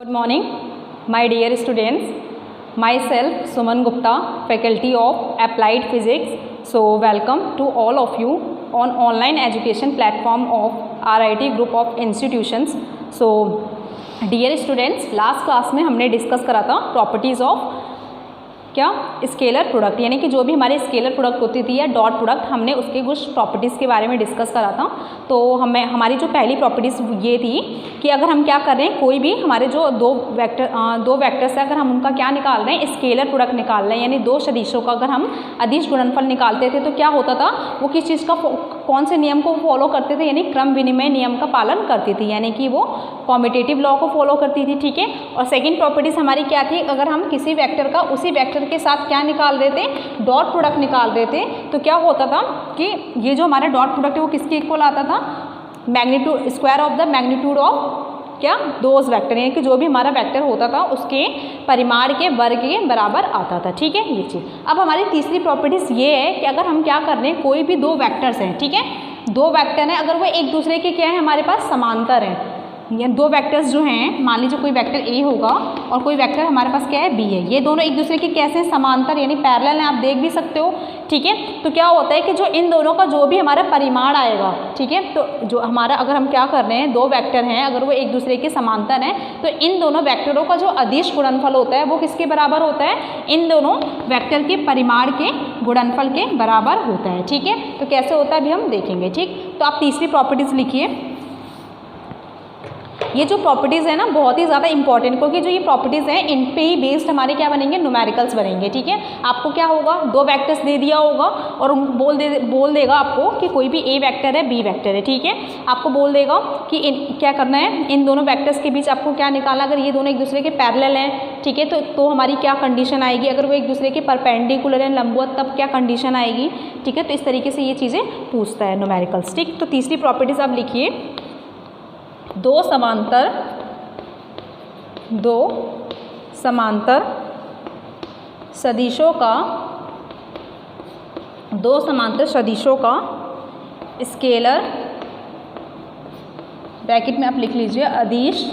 Good morning, my dear students. Myself Suman Gupta, Faculty of Applied Physics. So welcome to all of you on online education platform of RIT Group of Institutions. So dear students, last class में हमने discuss करा था properties of क्या scalar product, यानी कि जो भी हमारे स्केलर प्रोडक्ट होती थी या डॉट प्रोडक्ट, हमने उसके कुछ प्रॉपर्टीज़ के बारे में डिस्कस करा था। तो हमारी जो पहली प्रॉपर्टीज़ ये थी कि अगर हम क्या कर रहे हैं, कोई भी हमारे जो दो वेक्टर्स है, अगर हम उनका क्या निकाल रहे हैं, स्केलर प्रोडक्ट निकाल रहे हैं, यानी दो सदिशों का अगर हम अदिश गुणनफल निकालते थे तो क्या होता था, वो किस चीज़ का कौन से नियम को फॉलो करते थे, यानी क्रम विनिमय नियम का पालन करती थी, यानी कि वो कॉम्यूटेटिव लॉ को फॉलो करती थी। ठीक है। और सेकेंड प्रॉपर्टीज़ हमारी क्या थी, अगर हम किसी वेक्टर का उसी वेक्टर के साथ क्या निकाल रहे थे, डॉट प्रोडक्ट निकाल रहे थे, तो क्या होता था कि ये जो हमारा डॉट प्रोडक्ट है वो किसके इक्वल आता था, magnitude square of the magnitude of क्या दोज वेक्टर, यानी कि जो भी हमारा वेक्टर होता था उसके परिमाण के वर्ग के बराबर आता था। ठीक है, ये चीज़। अब हमारी तीसरी प्रॉपर्टीज़ ये है कि अगर हम क्या कर रहे हैं, कोई भी दो वेक्टर्स हैं, ठीक है, दो वेक्टर हैं, अगर वो एक दूसरे के क्या है, हमारे पास समांतर हैं, ये दो वेक्टर्स जो हैं, मान लीजिए कोई वेक्टर ए होगा और कोई वेक्टर हमारे पास क्या है बी है, ये दोनों एक दूसरे के कैसे समांतर यानी पैरेलल हैं, आप देख भी सकते हो। ठीक है, तो क्या होता है कि जो इन दोनों का जो भी हमारा परिमाण आएगा, ठीक है, तो जो हमारा अगर हम क्या कर रहे हैं, दो वेक्टर हैं, अगर वो एक दूसरे के समांतर हैं, तो इन दोनों वेक्टरों का जो अदिश गुणनफल होता है वो किसके बराबर होता है, इन दोनों वेक्टर के परिमाण के गुणनफल के बराबर होता है। ठीक है, तो कैसे होता है अभी हम देखेंगे। ठीक, तो आप तीसरी प्रॉपर्टीज़ लिखिए। ये जो प्रॉपर्टीज़ है ना बहुत ही ज़्यादा इंपॉर्टेंट, क्योंकि जो ये प्रॉपर्टीज़ हैं इन पे ही बेस्ड हमारे क्या बनेंगे, न्यूमेरिकल्स बनेंगे। ठीक है, आपको क्या होगा, दो वेक्टर्स दे दिया होगा और बोल देगा आपको कि कोई भी ए वेक्टर है बी वेक्टर है। ठीक है, आपको बोल देगा कि क्या करना है, इन दोनों वेक्टर्स के बीच आपको क्या निकालना, अगर ये दोनों एक दूसरे के पैरेलल हैं, ठीक है, तो हमारी क्या कंडीशन आएगी, अगर वो एक दूसरे के परपेंडिकुलर हैं, लंबवत, तब क्या कंडीशन आएगी। ठीक है, तो इस तरीके से ये चीज़ें पूछता है न्यूमेरिकल्स। ठीक, तो तीसरी प्रॉपर्टीज़ आप लिखिए, दो समांतर सदिशों का स्केलर ब्रैकेट में आप लिख लीजिए अदिश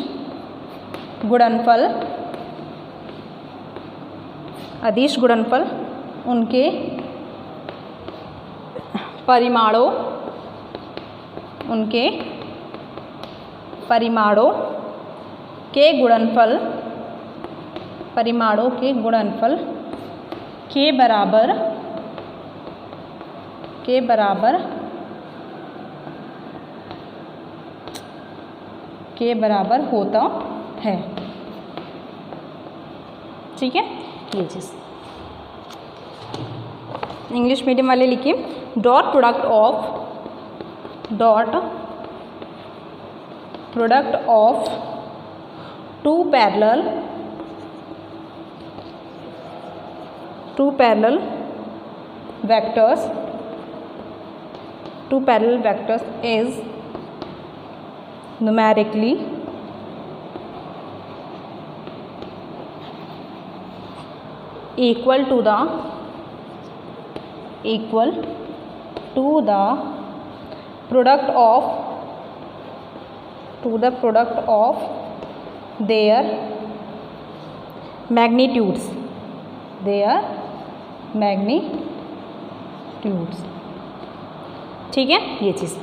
गुणनफल उनके परिमाणों के गुणनफल के बराबर होता है। ठीक है, ये चीज़ इंग्लिश मीडियम वाले लिखिए, dot product of two parallel vectors is numerically equal to the product of their magnitudes। ठीक है, ये चीज़।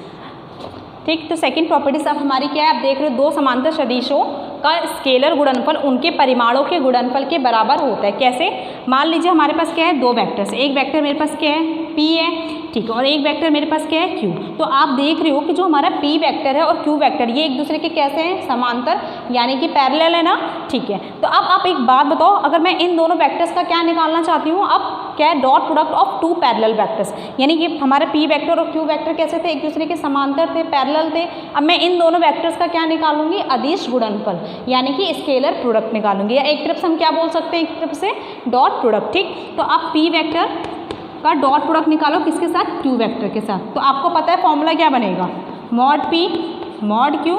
ठीक, तो सेकंड प्रॉपर्टीज अब हमारी क्या है, आप देख रहे हो, दो समांतर सदिशों का स्केलर गुणनफल उनके परिमाणों के गुणनफल के बराबर होता है। कैसे, मान लीजिए हमारे पास क्या है, दो वेक्टर्स, एक वेक्टर मेरे पास क्या है P है, ठीक है, और एक वेक्टर मेरे पास क्या है Q। तो आप देख रहे हो कि जो हमारा P वेक्टर है और Q वेक्टर ये एक दूसरे के कैसे हैं, समांतर, यानी कि पैरेलल है ना। ठीक है, तो अब आप एक बात बताओ, अगर मैं इन दोनों वेक्टर्स का क्या निकालना चाहती हूँ, अब क्या है, dot product of two parallel vectors, यानी कि हमारा P वेक्टर और Q वेक्टर कैसे थे, एक दूसरे के समांतर थे, पैरेलल थे। अब मैं इन दोनों वेक्टर्स का क्या निकालूंगी, अदिश गुणनफल, यानी कि स्केलर प्रोडक्ट निकालूंगी, या एक तरफ से हम क्या बोल सकते हैं, एक तरफ से डॉट प्रोडक्ट। ठीक, तो आप P वेक्टर का डॉट प्रोडक्ट निकालो किसके साथ, Q वेक्टर के साथ। तो आपको पता है फॉर्मूला क्या बनेगा, मॉड P मॉड Q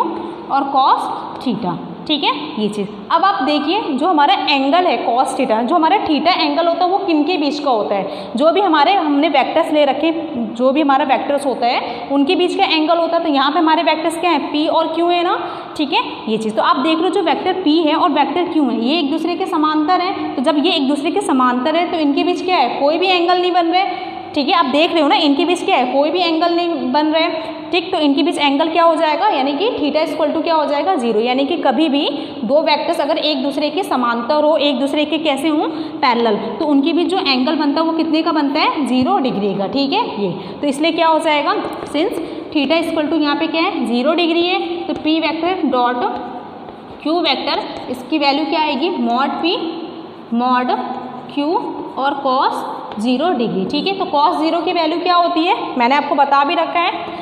और कॉस थीटा। ठीक है ये चीज़। अब आप देखिए जो हमारा एंगल है कॉस थीटा, जो हमारा थीटा एंगल होता है वो किन के बीच का होता है, जो भी हमारे हमने वेक्टर्स ले रखे, जो भी हमारा वेक्टर्स होता है उनके बीच का एंगल होता है। तो यहाँ पे हमारे वेक्टर्स क्या है, पी और क्यू है ना, ठीक है ये चीज़। तो आप देख लो जो वेक्टर पी है और वेक्टर क्यू है ये एक दूसरे के समांतर हैं। तो जब ये एक दूसरे के समांतर है तो इनके बीच क्या है, कोई भी एंगल नहीं बन रहे, ठीक है। आप देख रहे हो ना इनके बीच क्या है, कोई भी एंगल नहीं बन रहे, ठीक। तो इनके बीच एंगल क्या हो जाएगा, यानी कि थीटा इक्वल टू क्या हो जाएगा, 0। यानी कि कभी भी दो वेक्टर्स अगर एक दूसरे के समांतर हो, एक दूसरे के कैसे हों, पैरेलल, तो उनके बीच जो एंगल बनता है वो कितने का बनता है, 0 डिग्री का, ठीक है ये। तो इसलिए क्या हो जाएगा, सिंस थीटा इक्वल टू यहाँ पे क्या है 0 डिग्री है, तो P vector dot Q vector इसकी वैल्यू क्या आएगी, मॉड पी मॉड क्यू और कॉस 0 डिग्री, ठीक है। तो कॉस 0 की वैल्यू क्या होती है, मैंने आपको बता भी रखा है,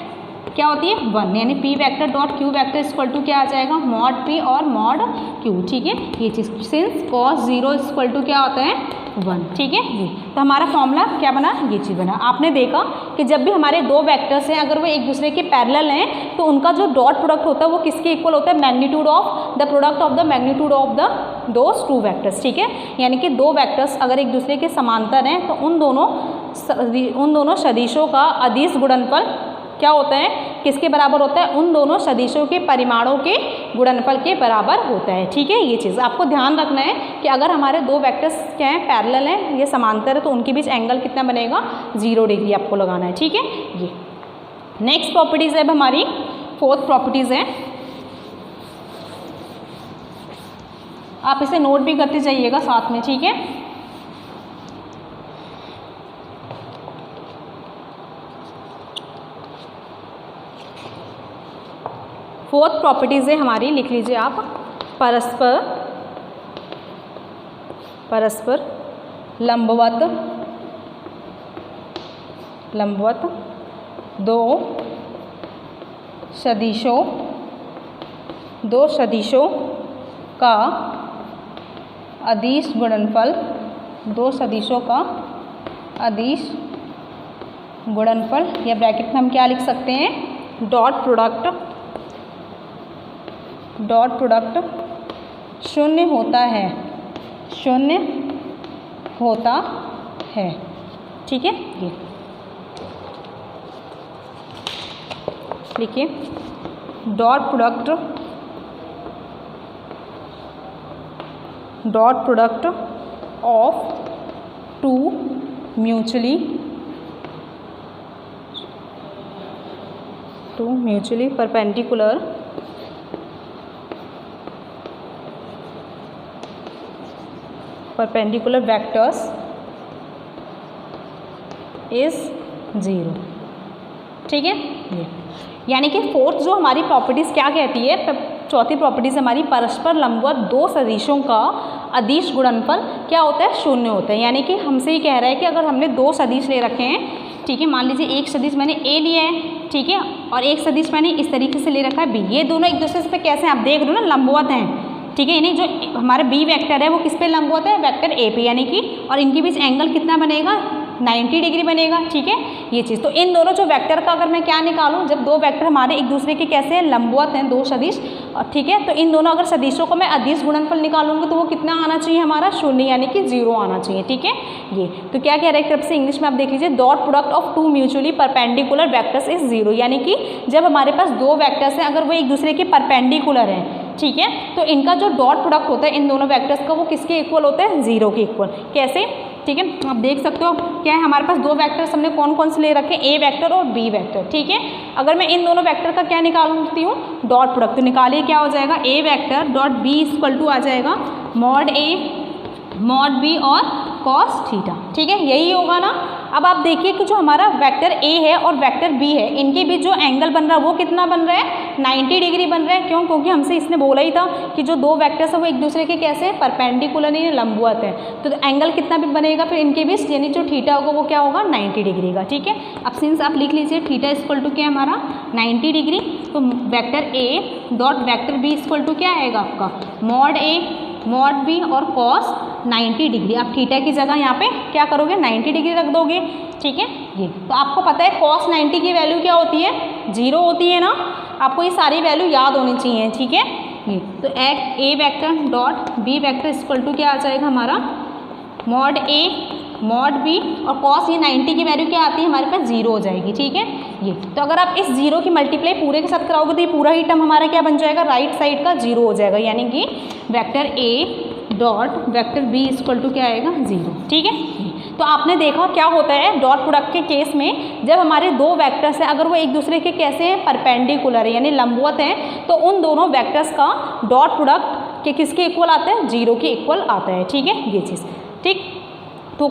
क्या होती है 1, यानी P vector dot Q vector equal to क्या आ जाएगा, मॉड पी और मॉड क्यू, ठीक है ये चीज़। सिंस कॉस 0 इक्वल टू क्या होता है 1, ठीक है ये। तो हमारा फॉर्मूला क्या बना, ये चीज़ बना। आपने देखा कि जब भी हमारे दो वेक्टर्स हैं अगर वो एक दूसरे के पैरेलल हैं तो उनका जो डॉट प्रोडक्ट होता है वो किसके इक्वल होता है, magnitude of the product of the magnitude of the those two vectors, ठीक है। यानी कि दो वेक्टर्स अगर एक दूसरे के समांतर हैं तो उन दोनों सदिशों का अदिश गुणनफल क्या होता है, किसके बराबर होता है, उन दोनों सदिशों के परिमाणों के गुणनफल के बराबर होता है, ठीक है ये चीज़ आपको ध्यान रखना है कि अगर हमारे दो वेक्टर्स क्या हैं, पैरेलल हैं, ये समांतर है, तो उनके बीच एंगल कितना बनेगा, 0 डिग्री आपको लगाना है, ठीक है ये। नेक्स्ट प्रॉपर्टीज़ है अब हमारी 4th प्रॉपर्टीज़ है, आप इसे नोट भी करते जाइएगा साथ में, ठीक है। फोर्थ प्रॉपर्टीज़ है हमारी, लिख लीजिए आप, परस्पर लंबवत दो सदिशों का अदिश गुणनफल, या ब्रैकेट में हम क्या लिख सकते हैं, डॉट प्रोडक्ट शून्य होता है, ठीक है ये लिखिए, dot product of two mutually perpendicular vectors is 0, ठीक है ये। यानी कि फोर्थ जो हमारी प्रॉपर्टीज़ क्या कहती है, चौथी प्रॉपर्टीज़ हमारी, परस्पर लंबवत दो सदिशों का अदिश गुणनफल क्या होता है, 0 होता है। यानी कि हमसे ये कह रहा है कि अगर हमने दो सदिश ले रखे हैं, ठीक है, मान लीजिए एक सदिश मैंने ए लिया है, ठीक है, और एक सदिश मैंने इस तरीके से ले रखा है बी, ये दोनों एक दूसरे पे कैसे आप देख रहे हो ना, लंबवत हैं, ठीक है। यानी जो हमारा बी वेक्टर है वो किस पे लंबवत है, वेक्टर ए पे, यानी कि और इनके बीच एंगल कितना बनेगा, 90 डिग्री बनेगा, ठीक है ये चीज़। तो इन दोनों जो वेक्टर का अगर मैं क्या निकालूं, जब दो वेक्टर हमारे एक दूसरे के कैसे हैं, लंबवत हैं, दो सदिश, ठीक है, तो इन दोनों अगर सदिशों को मैं अदिश गुणनफल निकालूंगी तो वो कितना आना चाहिए हमारा, 0, यानी कि 0 आना चाहिए, ठीक है ये। तो क्या कह रहे हैं एक तरफ से इंग्लिश में आप देख लीजिए, dot product of two mutually perpendicular vectors is 0, यानी कि जब हमारे पास दो वेक्टर्स हैं अगर वो एक दूसरे के परपेंडिकुलर हैं, ठीक है, तो इनका जो डॉट प्रोडक्ट होता है इन दोनों वेक्टर्स का वो किसके इक्वल होता है, 0 के इक्वल। कैसे, ठीक है, आप देख सकते हो क्या है, हमारे पास दो वेक्टर्स हमने कौन कौन से ले रखे हैं, ए वेक्टर और बी वेक्टर, ठीक है। अगर मैं इन दोनों वेक्टर का क्या निकालती हूँ, डॉट प्रोडक्ट, तो निकालिए क्या हो जाएगा, A vector dot B equal to आ जाएगा मॉड ए मॉड बी और कॉस थीटा, ठीक है यही होगा ना। अब आप देखिए कि जो हमारा वेक्टर ए है और वेक्टर बी है, इनके बीच जो एंगल बन रहा है वो कितना बन रहा है, 90 डिग्री बन रहा है। क्यों, क्योंकि हमसे इसने बोला ही था कि जो दो वेक्टर्स है वो एक दूसरे के कैसे परपेंडिकुलर नहीं लंबवत है, तो एंगल कितना भी बनेगा फिर इनके बीच, यानी जो थीटा होगा वो क्या होगा, 90 डिग्री का, ठीक है। अब सिंस आप लिख लीजिए थीटा इक्वल टू क्या है हमारा 90 डिग्री, तो vector A dot vector B equal to क्या आएगा आपका, मॉड ए मॉड बी और कॉस 90 डिग्री। आप थीटा की जगह यहाँ पे क्या करोगे, 90 डिग्री रख दोगे, ठीक है ये। तो आपको पता है कॉस 90 की वैल्यू क्या होती है, 0 होती है ना, आपको ये सारी वैल्यू याद होनी चाहिए, ठीक है ये। तो A vector dot B vector equal to क्या आ जाएगा हमारा मॉड ए मॉड बी और कॉस ये 90 की वैल्यू क्या आती है हमारे पास 0 हो जाएगी, ठीक है ये। तो अगर आप इस 0 की मल्टीप्लाई पूरे के साथ कराओगे तो ये पूरा ही टर्म हमारा क्या बन जाएगा, राइट साइड का 0 हो जाएगा, यानी कि vector A dot vector B equal to क्या आएगा 0, ठीक है। तो आपने देखा क्या होता है डॉट प्रोडक्ट के केस में, जब हमारे दो वेक्टर्स हैं अगर वो एक दूसरे के कैसे हैं परपेंडिकुलर है यानी लंबवत हैं, तो उन दोनों वेक्टर्स का डॉट प्रोडक्ट के किसके इक्वल आता है, 0 के इक्वल आता है, ठीक है ये चीज़, ठीक। तो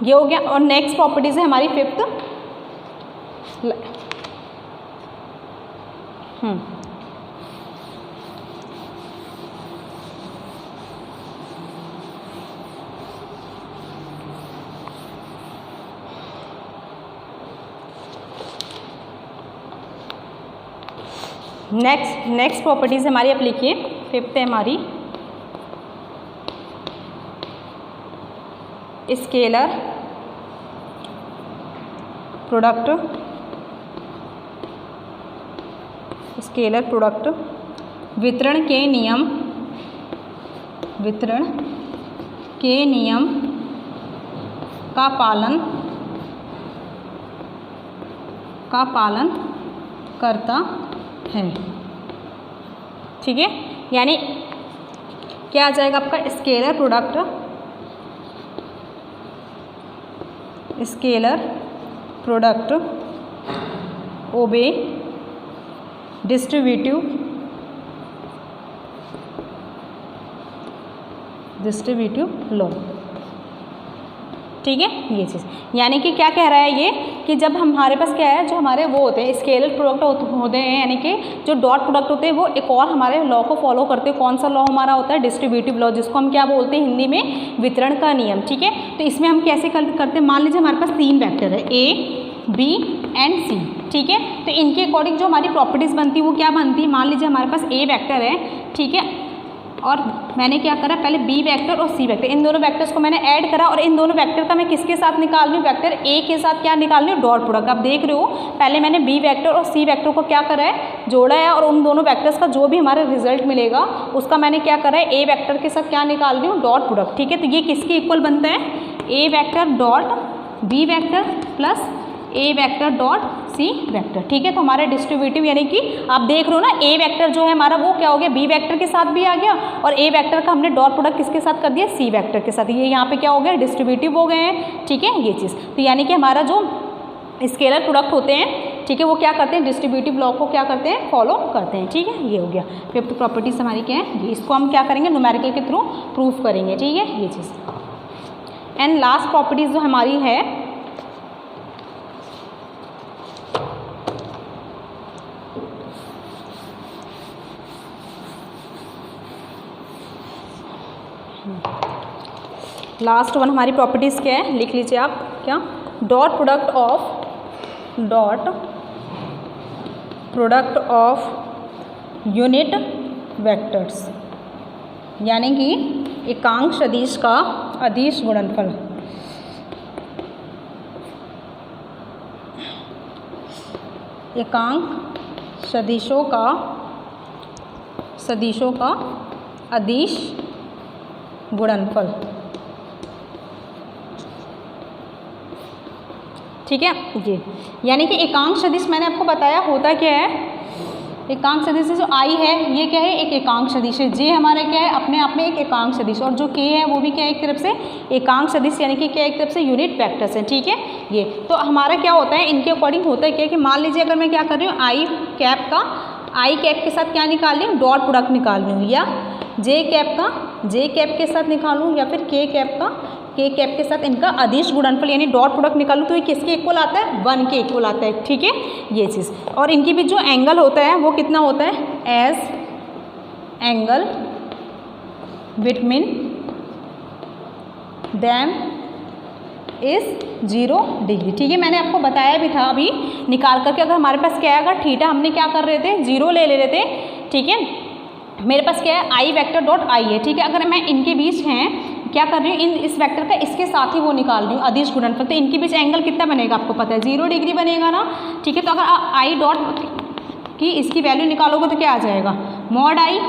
ये हो गया। और नेक्स्ट प्रॉपर्टीज है हमारी फिफ्थ, नेक्स्ट प्रॉपर्टीज हमारी आप लिखिए, फिफ्थ है हमारी स्केलर प्रोडक्ट वितरण के नियम का पालन करता है, ठीक है। यानी क्या आ जाएगा आपका स्केलर प्रोडक्ट ओबे डिस्ट्रीब्यूटिव लॉ, ठीक है ये चीज़। यानी कि क्या कह रहा है ये कि जब हमारे पास क्या है, जो हमारे वो होते हैं स्केलर प्रोडक्ट होते हैं, यानी कि जो डॉट प्रोडक्ट होते हैं वो एक और हमारे लॉ को फॉलो करते हैं। कौन सा लॉ हमारा होता है, डिस्ट्रीब्यूटिव लॉ, जिसको हम क्या बोलते हैं हिंदी में वितरण का नियम, ठीक है। तो इसमें हम कैसे करते हैं, मान लीजिए हमारे पास 3 वेक्टर है ए बी एंड सी, ठीक है। तो इनके अकॉर्डिंग जो हमारी प्रॉपर्टीज़ बनती है वो क्या बनती है, मान लीजिए हमारे पास ए वेक्टर है, ठीक है, और मैंने क्या करा पहले बी वेक्टर और सी वेक्टर, इन दोनों वेक्टर्स को मैंने ऐड करा और इन दोनों वेक्टर का मैं किसके साथ निकाल रही हूँ, वेक्टर ए के साथ क्या निकाल रही हूँ, डॉट प्रोडक्ट। आप देख रहे हो पहले मैंने बी वेक्टर और सी वेक्टर को क्या करा है, जोड़ा है, और उन दोनों वेक्टर्स का जो भी हमारा रिजल्ट मिलेगा उसका मैंने क्या करा है, ए वेक्टर के साथ क्या निकाल रही हूँ, डॉट प्रोडक्ट, ठीक है। तो ये किसके इक्वल बनता है, A vector dot B vector plus A vector dot C vector, ठीक है। तो हमारा डिस्ट्रीब्यूटिव यानी कि आप देख रहे हो ना, ए वेक्टर जो है हमारा वो क्या हो गया, बी वेक्टर के साथ भी आ गया, और ए वेक्टर का हमने डॉट प्रोडक्ट किसके साथ कर दिया, सी वेक्टर के साथ। ये यहाँ पे क्या हो गया, डिस्ट्रीब्यूटिव हो गए हैं, ठीक है ये चीज़। तो यानी कि हमारा जो स्केलर प्रोडक्ट होते हैं, ठीक है, वो क्या करते हैं, डिस्ट्रीब्यूटिव लॉ को क्या करते हैं, फॉलो करते हैं, ठीक है। ये हो गया फिफ्थ प्रॉपर्टीज हमारी क्या है, इसको हम क्या करेंगे, न्यूमेरिकल के थ्रू प्रूफ करेंगे, ठीक है ये चीज़। एंड लास्ट प्रॉपर्टीज जो हमारी है लास्ट वन हमारी प्रॉपर्टीज़ क्या है, लिख लीजिए आप, क्या, dot product of unit vectors, यानी कि एकांक सदिश का अदिश गुणनफल, एकांक सदिशों का अदिश गुणनफल, ठीक है जी। यानी कि एकांक सदिश मैंने आपको बताया होता क्या है, एकांक सदिश जो आई है ये क्या है, एक एकांक सदिश है, जे हमारा क्या है अपने आप में एक एकांक सदिश, और जो के है वो भी क्या है एक तरफ से एकांक सदिश, यानी कि क्या एक तरफ से यूनिट वेक्टर्स है, ठीक है ये। तो हमारा क्या होता है, इनके अकॉर्डिंग होता है क्या कि मान लीजिए अगर मैं क्या कर रही हूँ, आई कैप के साथ क्या निकाल रही हूँ, डॉट प्रोडक्ट निकाल रही हूँ, या जे कैप के साथ निकालूँ, या फिर के कैप के साथ इनका अदिश गुणनफल यानी डॉट प्रोडक्ट निकालूँ, तो ये किसके इक्वल आता है, 1 के इक्वल आता है, ठीक है ये चीज़। और इनके बीच जो एंगल होता है वो कितना होता है, as angle between them is 0 degree, ठीक है। मैंने आपको बताया भी था अभी निकाल करके, अगर हमारे पास क्या है, अगर थीटा हमने क्या कर रहे थे, 0 ले रहे थे, ठीक है। मेरे पास क्या है, आई वेक्टर डॉट आई है, ठीक है। अगर मैं इनके बीच हैं क्या कर रही हूँ, इस वेक्टर का इसके साथ ही वो निकाल रही हूँ अदिश गुणनफल, तो इनके बीच एंगल कितना बनेगा आपको पता है, 0 डिग्री बनेगा ना, ठीक है। तो अगर आई डॉट की इसकी वैल्यू निकालोगे तो क्या आ जाएगा, मॉड आई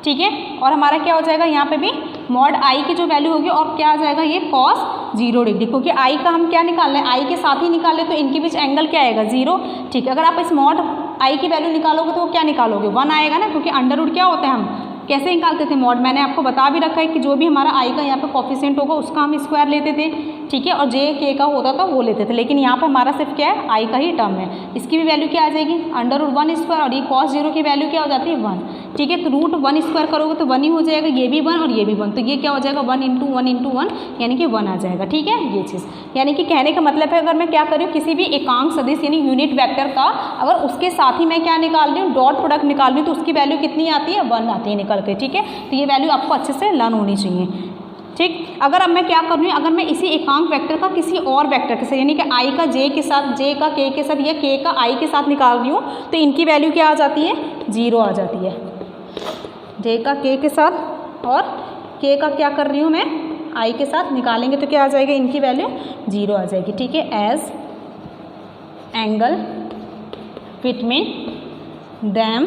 ठीक है। और हमारा क्या हो जाएगा यहाँ पे भी मॉड आई की जो वैल्यू होगी और क्या आ जाएगा ये cos 0 डिग्री, क्योंकि आई का हम क्या निकाल रहे हैं, आई के साथ ही निकाले तो इनके बीच एंगल क्या आएगा 0। ठीक है, अगर आप इस मॉड आई की वैल्यू निकालोगे तो वो क्या निकालोगे 1 आएगा ना, क्योंकि अंडर रूट क्या होता है, हम कैसे निकालते थे मॉड, मैंने आपको बता भी रखा है कि जो भी हमारा आई का यहाँ पे कोफिशिएंट होगा उसका हम स्क्वायर लेते थे। ठीक है, और जे के का होता था वो लेते थे, लेकिन यहाँ पे हमारा सिर्फ क्या है आई का ही टर्म है, इसकी भी वैल्यू क्या आ जाएगी अंडर रूट 1 स्क्वायर, और ये cos 0 की वैल्यू क्या हो जाती है 1। ठीक है, तो रूट 1 स्क्वायर करोगे तो 1 ही हो जाएगा, ये भी 1 और ये भी 1, तो ये क्या हो जाएगा 1 × 1 × 1 यानी कि 1 आ जाएगा। ठीक है, ये चीज़ यानी कि कहने का मतलब है अगर मैं क्या कर रही हूँ किसी भी एकांक सदिश यानी यूनिट वेक्टर का अगर उसके साथ ही मैं क्या निकाल रही हूँ डॉट प्रोडक्ट निकाल रही हूँ तो उसकी वैल्यू कितनी आती है 1 आती है निकल के। ठीक है, तो ये वैल्यू आपको अच्छे से लर्न होनी चाहिए। ठीक, अगर अब मैं क्या कर रही हूँ, अगर मैं इसी एकांक वेक्टर का किसी और वेक्टर के साथ यानी कि आई का जे के साथ, जे का के के साथ या के का आई के साथ निकाल रही हूँ तो इनकी वैल्यू क्या आ जाती है 0 आ जाती है। जे का के के साथ और के का क्या कर रही हूँ मैं आई के साथ निकालेंगे तो क्या आ जाएगा इनकी वैल्यू 0 आ जाएगी। ठीक है, एज एंगल बिटवीन देम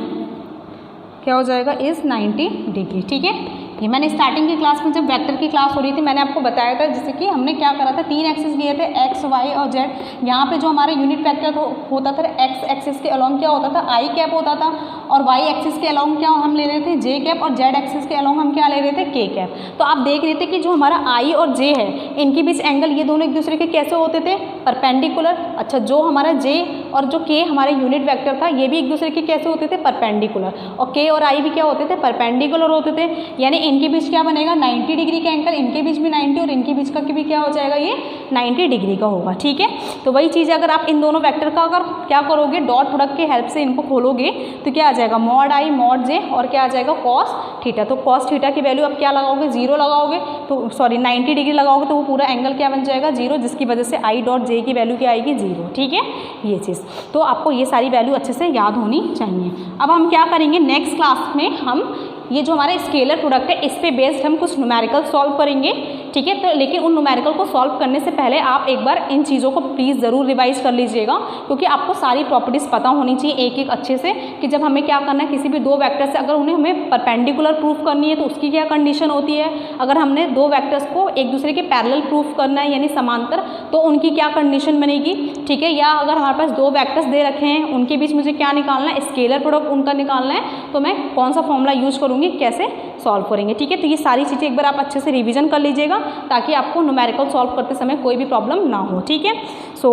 क्या हो जाएगा इज़ 90 डिग्री। ठीक है, ये मैंने स्टार्टिंग की क्लास में जब वेक्टर की क्लास हो रही थी मैंने आपको बताया था, जैसे कि हमने क्या करा था 3 एक्सिस लिए थे एक्स वाई और जेड। यहाँ पे जो हमारे यूनिट वेक्टर होता था एक्स एक्सिस के अलोंग क्या होता था आई कैप होता था, और वाई एक्सिस के अलोंग क्या हम ले रहे थे जे कैप, और जेड एक्सिस के अलोंग हम क्या ले रहे थे के कैप। तो आप देख रहे थे कि जो हमारा आई और जे है इनके बीच एंगल ये दोनों एक दूसरे के कैसे होते थे परपेंडिकुलर। अच्छा, जो हमारा जे और जो के हमारे यूनिट वेक्टर था ये भी एक दूसरे के कैसे होते थे परपेंडिकुलर, और के और आई भी क्या होते थे परपेंडिकुलर होते थे, यानी इनके बीच क्या बनेगा 90 डिग्री का एंगल, इनके बीच भी 90 और इनके बीच का भी क्या हो जाएगा ये 90 डिग्री का होगा। ठीक है, तो वही चीज़ अगर आप इन दोनों वेक्टर का अगर क्या करोगे डॉट प्रोडक्ट के हेल्प से इनको खोलोगे तो क्या आ जाएगा मॉड आई मॉड जे और क्या आ जाएगा cos थीटा। तो cos थीटा की वैल्यू आप क्या लगाओगे 0 लगाओगे तो सॉरी 90 डिग्री लगाओगे तो वो पूरा एंगल क्या बन जाएगा 0, जिसकी वजह से आई डॉट जे की वैल्यू क्या आएगी 0। ठीक है, ये चीज़ तो आपको ये सारी वैल्यू अच्छे से याद होनी चाहिए। अब हम क्या करेंगे नेक्स्ट क्लास में हम ये जो हमारे स्केलर प्रोडक्ट है इस पे बेस्ड हम कुछ न्यूमेरिकल सॉल्व करेंगे। ठीक है, तो लेकिन उन न्यूमेरिकल को सॉल्व करने से पहले आप एक बार इन चीज़ों को प्लीज़ ज़रूर रिवाइज कर लीजिएगा, क्योंकि आपको सारी प्रॉपर्टीज़ पता होनी चाहिए एक एक अच्छे से कि जब हमें क्या करना है किसी भी दो वेक्टर से अगर उन्हें हमें परपेंडिकुलर प्रूफ करनी है तो उसकी क्या कंडीशन होती है, अगर हमने दो वेक्टर्स को एक दूसरे के पैरेलल प्रूफ करना है यानी समांतर तो उनकी क्या कंडीशन बनेगी। ठीक है, या अगर हमारे पास दो वेक्टर्स दे रखे हैं उनके बीच मुझे क्या निकालना है स्केलर प्रोडक्ट उनका निकालना है तो मैं कौन सा फॉर्मूला यूज करूँगी कैसे सॉल्व करेंगे। ठीक है, तो ये सारी चीज़ें एक बार आप अच्छे से रिवीजन कर लीजिएगा ताकि आपको न्यूमेरिकल सॉल्व करते समय कोई भी प्रॉब्लम ना हो। ठीक है, सो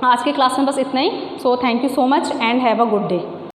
आज के क्लास में बस इतना ही। So thank you so much and have a good day.